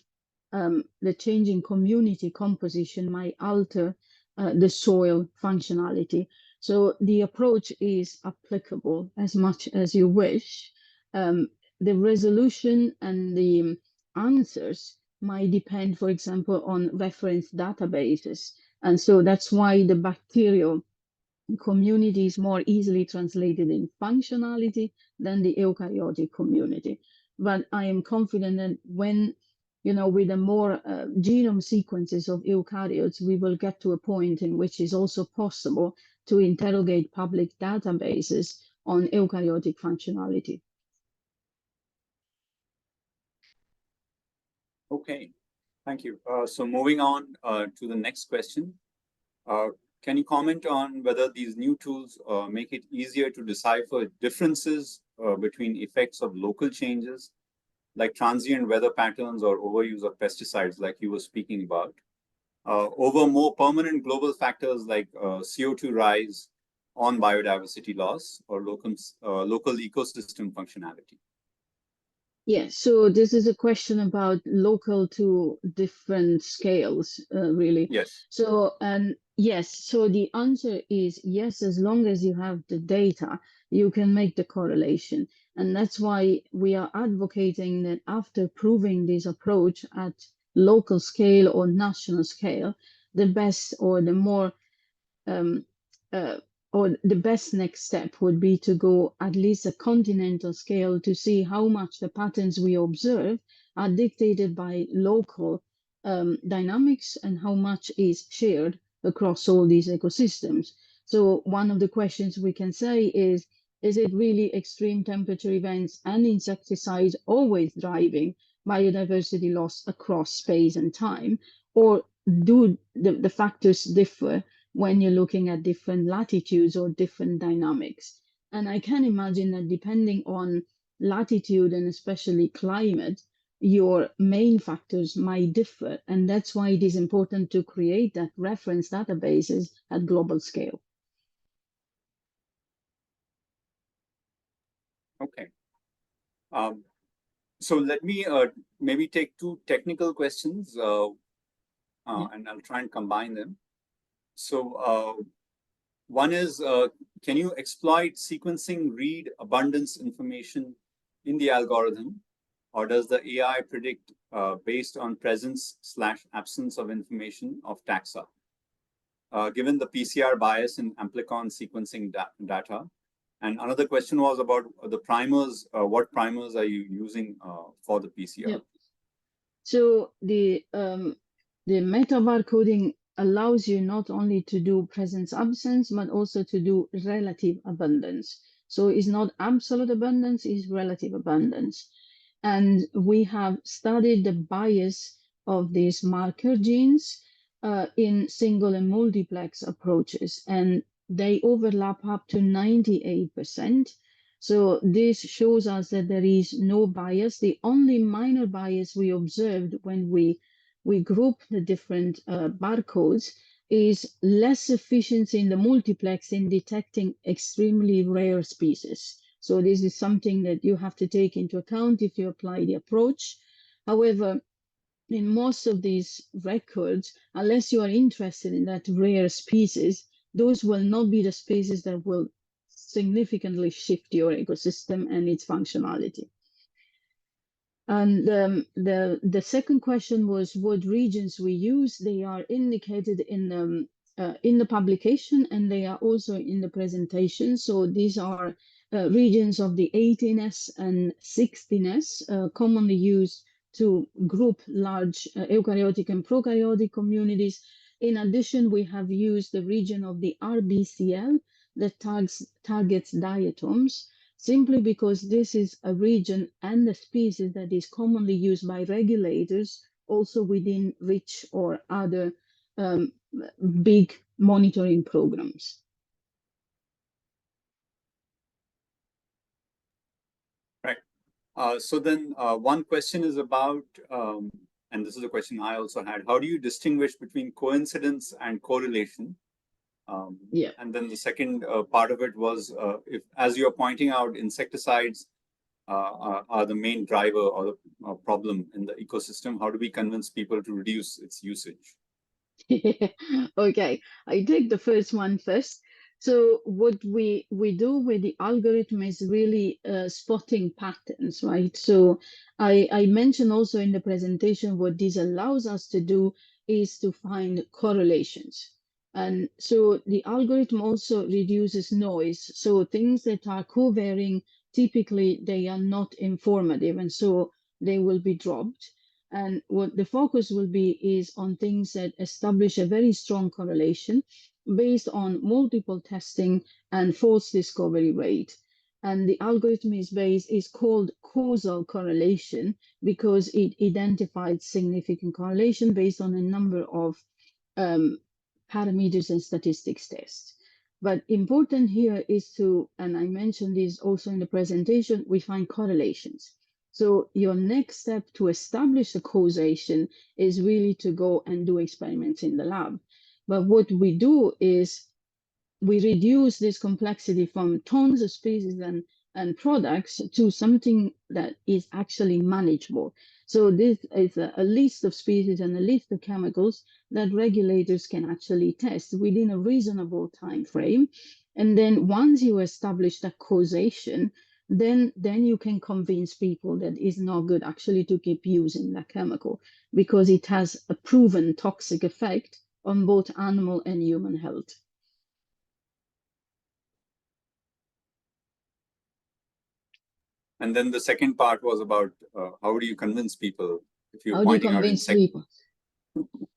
the changing community composition might alter the soil functionality. So the approach is applicable as much as you wish. The resolution and the answers might depend, for example, on reference databases. And so that's why the bacterial community is more easily translated in functionality than the eukaryotic community. But I am confident that when, with the more genome sequences of eukaryotes, we will get to a point in which it's also possible to interrogate public databases on eukaryotic functionality. Okay, thank you. So moving on to the next question. Can you comment on whether these new tools make it easier to decipher differences between effects of local changes, like transient weather patterns or overuse of pesticides, like you were speaking about, over more permanent global factors like CO2 rise on biodiversity loss or local ecosystem functionality? Yes, so this is a question about local to different scales, really. Yes. So, and yes, so the answer is yes, as long as you have the data, you can make the correlation. And that's why we are advocating that after proving this approach at local scale or national scale, the best or the more or the best next step would be to go at least a continental scale to see how much the patterns we observe are dictated by local dynamics and how much is shared across all these ecosystems. So one of the questions we can say is it really extreme temperature events and insecticides always driving biodiversity loss across space and time, or do the factors differ when you're looking at different latitudes or different dynamics? And I can imagine that depending on latitude and especially climate, your main factors might differ. And that's why it is important to create that reference databases at global scale. Okay. So let me maybe take two technical questions and I'll try and combine them. So one is, can you exploit sequencing read abundance information in the algorithm, or does the AI predict based on presence/absence of information of taxa? Given the PCR bias in amplicon sequencing data. And another question was about the primers. What primers are you using for the PCR? Yep. So the metabar coding allows you not only to do presence absence, but also to do relative abundance. So it's not absolute abundance, it's relative abundance. And we have studied the bias of these marker genes in single and multiplex approaches, and they overlap up to 98%. So this shows us that there is no bias. The only minor bias we observed when we group the different barcodes is less efficiency in the multiplex in detecting extremely rare species. So this is something that you have to take into account if you apply the approach. However, in most of these records, unless you are interested in that rare species, those will not be the species that will significantly shift your ecosystem and its functionality. And the second question was what regions we use. They are indicated in the publication, and they are also in the presentation. So these are regions of the 18S and 16S, commonly used to group large eukaryotic and prokaryotic communities. In addition, we have used the region of the RBCL that targets diatoms, simply because this is a region and a species that is commonly used by regulators also within REACH or other big monitoring programs. Right. So then one question is about, and this is a question I also had, how do you distinguish between coincidence and correlation? Yeah. And then the second part of it was, if, as you're pointing out, insecticides are the main driver or the problem in the ecosystem, how do we convince people to reduce its usage? Okay, I take the first one first. So what we do with the algorithm is really spotting patterns, right? So I mentioned also in the presentation what this allows us to do is to find correlations. And so the algorithm also reduces noise. So things that are covariant, typically they are not informative, and so they will be dropped. And what the focus will be is on things that establish a very strong correlation based on multiple testing and false discovery rate. And the algorithm is called causal correlation because it identified significant correlation based on a number of parameters and statistics tests. But important here is to, and I mentioned this also in the presentation, we find correlations. So your next step to establish the causation is really to go and do experiments in the lab. But what we do is we reduce this complexity from tons of species and products to something that is actually manageable. So this is a list of species and a list of chemicals that regulators can actually test within a reasonable time frame. And then once you establish that causation, then you can convince people that it's not good actually to keep using that chemical because it has a proven toxic effect on both animal and human health. And then the second part was about how do you convince people if you're How do you pointing out convince insect? people?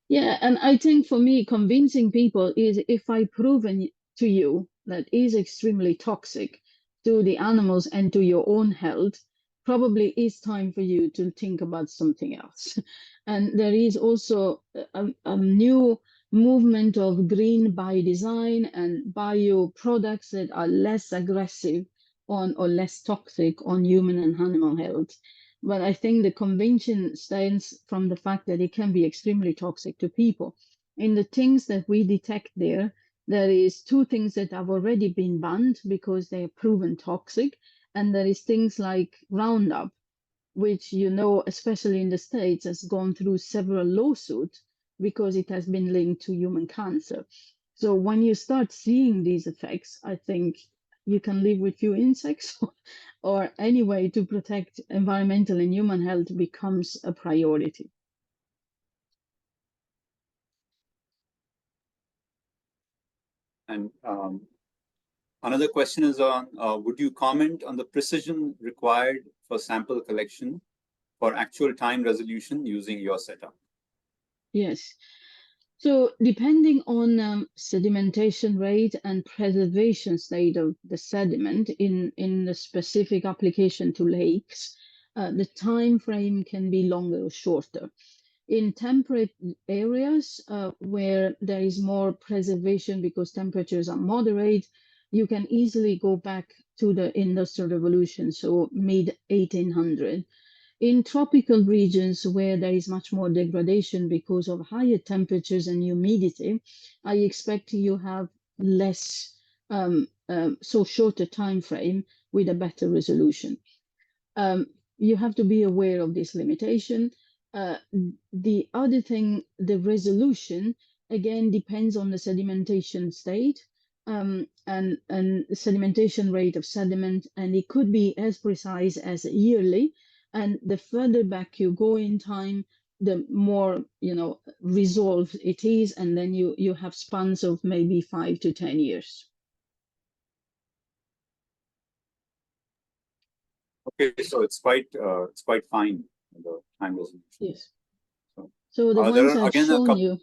Yeah, and I think for me, convincing people is if I proven to you that is extremely toxic to the animals and to your own health, probably it's time for you to think about something else. And there is also a new movement of green by design and bio products that are less aggressive on or less toxic on human and animal health. But I think the convention stems from the fact that it can be extremely toxic to people. In the things that we detect there is two things that have already been banned because they are proven toxic. And there is things like Roundup, which, you know, especially in the States, has gone through several lawsuits because it has been linked to human cancer. So when you start seeing these effects, I think you can live with few insects or any way to protect environmental and human health becomes a priority. And another question is on, would you comment on the precision required for sample collection for actual time resolution using your setup? Yes. So depending on sedimentation rate and preservation state of the sediment in the specific application to lakes, the time frame can be longer or shorter. In temperate areas where there is more preservation because temperatures are moderate, you can easily go back to the Industrial Revolution, so mid-1800. In tropical regions where there is much more degradation because of higher temperatures and humidity, I expect you have less, so shorter time frame with a better resolution. You have to be aware of this limitation. The other thing, the resolution, again, depends on the sedimentation state and sedimentation rate of sediment, and it could be as precise as yearly. And the further back you go in time, the more, you know, resolved it is, and then you have spans of maybe 5 to 10 years. Okay, so it's quite fine, the time resolution. Yes. So, So the there ones are I've again a shown couple. you,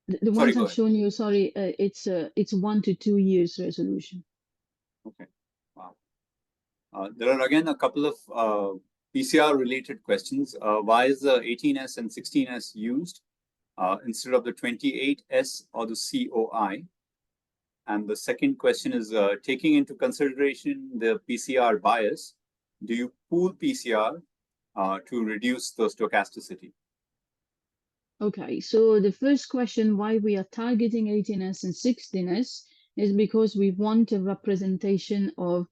the Sorry, ones go I've ahead. shown you, sorry, it's 1 to 2 years resolution. Okay, wow. There are again a couple of PCR-related questions. Why is the 18S and 16S used instead of the 28S or the COI? And the second question is, taking into consideration the PCR bias, do you pool PCR to reduce the stochasticity? Okay, so the first question, why we are targeting 18S and 16S, is because we want a representation of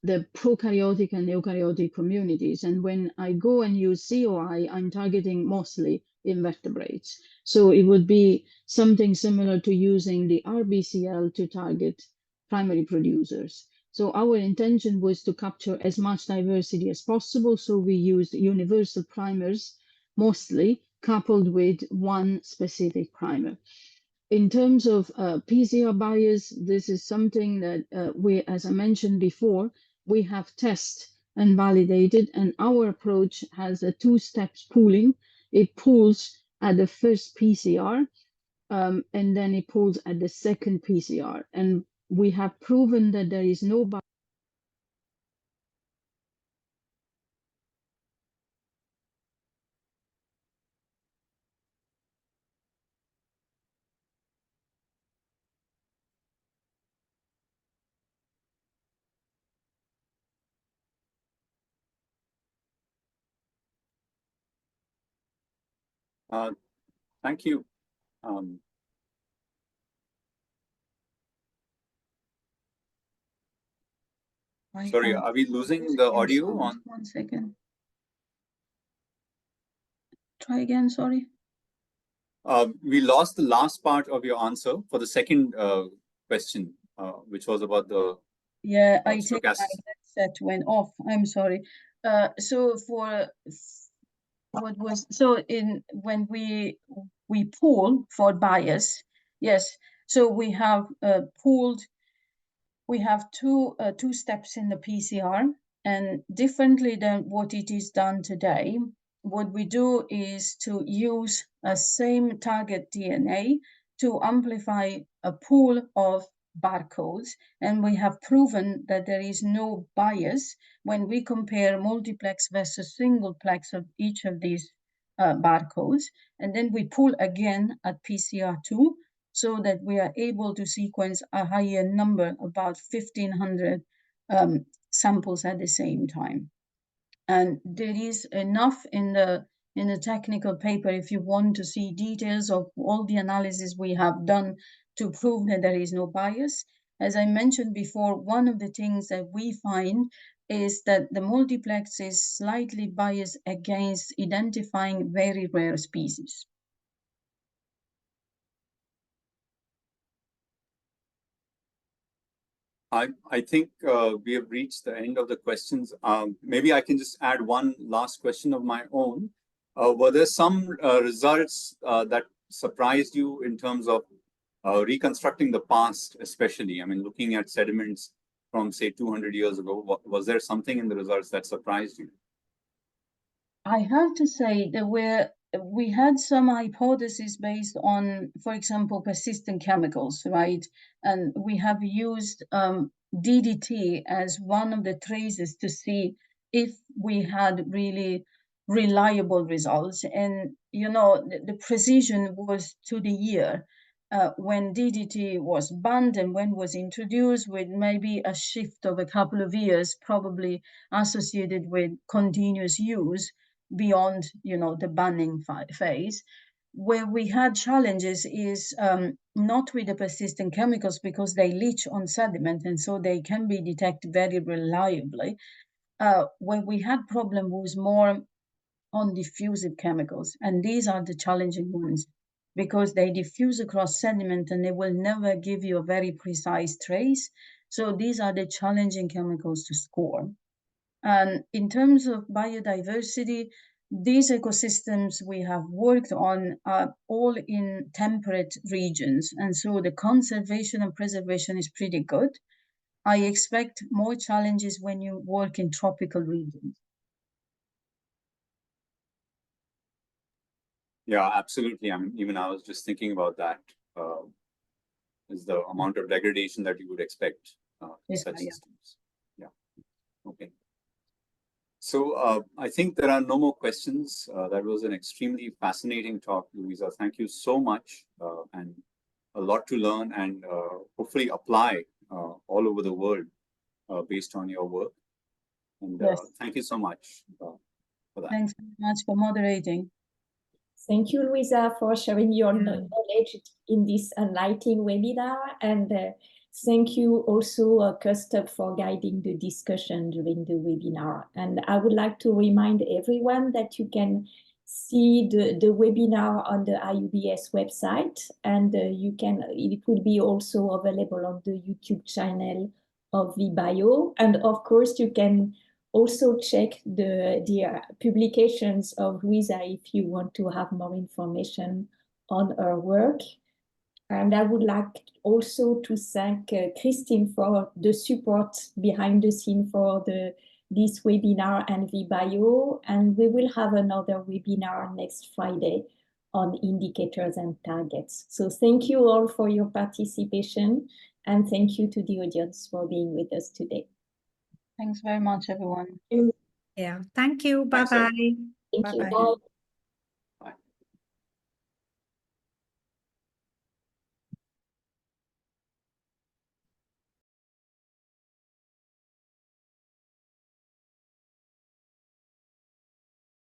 the prokaryotic and eukaryotic communities. And when I go and use COI, I'm targeting mostly invertebrates. So it would be something similar to using the RBCL to target primary producers. So our intention was to capture as much diversity as possible. So we used universal primers, mostly coupled with one specific primer. In terms of PCR bias, this is something that we, as I mentioned before, we have tested and validated, and our approach has a two-step pooling. It pools at the first PCR, and then it pools at the second PCR. And we have proven that there is no bias. Thank you. Sorry, are we losing the audio on? 1 second. Try again, sorry. We lost the last part of your answer for the second question, which was about the Yeah, I think my stochasticity. headset went off. I'm sorry. So for what was when we pool for bias, yes. So we have pooled. We have two steps in the PCR, and differently than what it is done today, what we do is to use a same target DNA to amplify a pool of barcodes, and we have proven that there is no bias when we compare multiplex versus singleplex of each of these barcodes, and then we pool again at PCR2 so that we are able to sequence a higher number, about 1,500 samples at the same time. And there is enough in the technical paper if you want to see details of all the analysis we have done to prove that there is no bias. As I mentioned before, one of the things that we find is that the multiplex is slightly biased against identifying very rare species. I think we have reached the end of the questions. Maybe I can just add one last question of my own. Were there some results that surprised you in terms of reconstructing the past, especially? I mean, looking at sediments from, say, 200 years ago, was there something in the results that surprised you? I have to say that we had some hypotheses based on, for example, persistent chemicals, right? And we have used DDT as one of the traces to see if we had really reliable results. And, you know, the precision was to the year. When DDT was banned and when was introduced, with maybe a shift of a couple of years, probably associated with continuous use beyond, you know, the banning phase. Where we had challenges is not with the persistent chemicals, because they leach on sediment and so they can be detected very reliably. Where we had problem was more on diffusive chemicals. And these are the challenging ones because they diffuse across sediment and they will never give you a very precise trace. So these are the challenging chemicals to score. And in terms of biodiversity, these ecosystems we have worked on are all in temperate regions. And so the conservation and preservation is pretty good. I expect more challenges when you work in tropical regions. Yeah, absolutely. I mean, even I was just thinking about that. Is the amount of degradation that you would expect in such systems. Yeah. Okay. So I think there are no more questions. That was an extremely fascinating talk, Louisa. Thank you so much, and a lot to learn and hopefully apply all over the world based on your work. And thank you so much for that. Thanks very much for moderating. Thank you, Louisa, for sharing your knowledge in this enlightening webinar. And thank you also, Custop, for guiding the discussion during the webinar. And I would like to remind everyone that you can see the webinar on the IUBS website. And it will be also available on the YouTube channel of VBio. And of course, you can also check the publications of Louisa if you want to have more information on her work. And I would like also to thank Christine for the support behind the scene for this webinar and VBio. And we will have another webinar next Friday on indicators and targets. So thank you all for your participation. And thank you to the audience for being with us today. Thanks very much, everyone. Yeah, thank you. Bye-bye. Thank you. Bye.